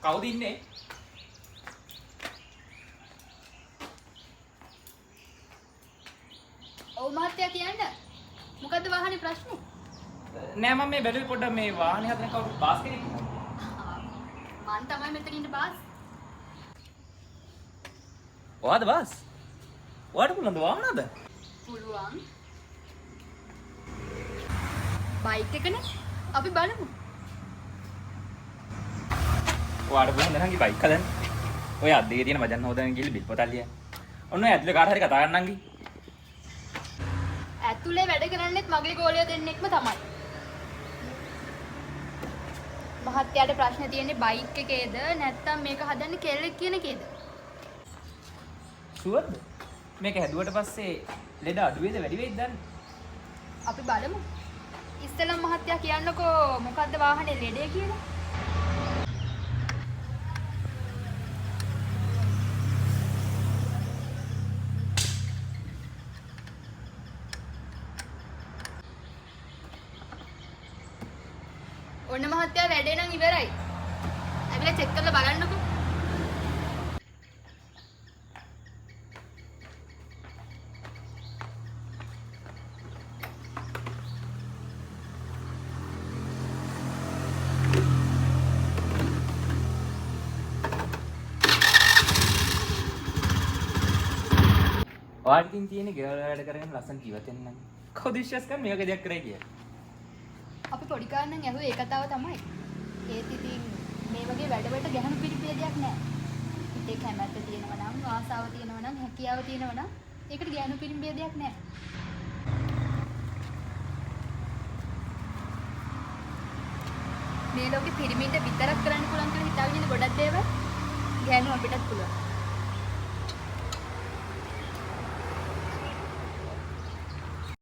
කවුද ඉන්නේ? ඔව් මහත්තයා කියන්න. මොකද්ද වාහනේ ප්‍රශ්නේ? නෑ මම මේ බැලුවේ පොඩ්ඩක් මේ වාහනේ හදන කවුරු බාස් කෙනෙක් ඉන්නවද? මං තමයි මෙතන ඉන්න බාස්. ඔයාද බාස්? ඔයාට පුළුවන්ද වාහන හදන්න? පුළුවන්. බයික් එකනේ. අපි බලමු. ඔයාට පුළුවන් නංගි බයික් හදන්න. ඔය අද්දේ තියෙන වදන් හොදන්න ගිහලා බිල් පොතක් ලියන්න. ඔන්න ඔය ඇතුලේ කාට හරි කතා කරන්න නංගි. ඇතුලේ වැඩ කරන්නේත් මගේ ගෝලියෝ දෙන්නෙක්ම තමයි. මහත්තයාට ප්‍රශ්න තියෙන්නේ බයික් එකේද නැත්නම් මේක හදන්නේ කෙල්ලෙක් කියන එකේද? ෂුවර්ද? මේක හැදුවට පස්සේ ලෙඩ අඩු වේද වැඩි වේද දන්නේ? අපි බලමු. ඉස්සෙල්ලා මහත්තයා කියන්නකෝ මොකද්ද වාහනේ ලෙඩේ කියලා? ඔන්න මහත්තයා වැඩේ නම් ඉවරයි. ඇවිල්ලා චෙක් කරලා බලන්නකෝ. ඔයාට ඉතින් තියෙන්නේ ගෙවල් වැඩ කරගෙන ලස්සන ජීවත් වෙන්න නම්. කවුද විශ්වාස කරන්නේ මේක දෙයක් කරයි කියලා? අපි පොඩි කාරණන් ඇහුවේ ඒ කතාව තමයි. ඒත් ඉතින් මේ වගේ වැඩවලට ගැහණු පිළිපියදයක් නැහැ. හිතේ කැමැත්ත තියෙනවා නම්, ආසාව තියෙනවා නම්, හැකියාව තියෙනවා නම් ඒකට ගැහණු පිළිපියදයක් නැහැ. මේ ලෝකෙ පිරිමින්ට විතරක් කරන්න පුළුවන් කියලා හිතාගෙන ඉන්න ගොඩක් දේවල් ගැහණු අපිටත් පුළුවන්.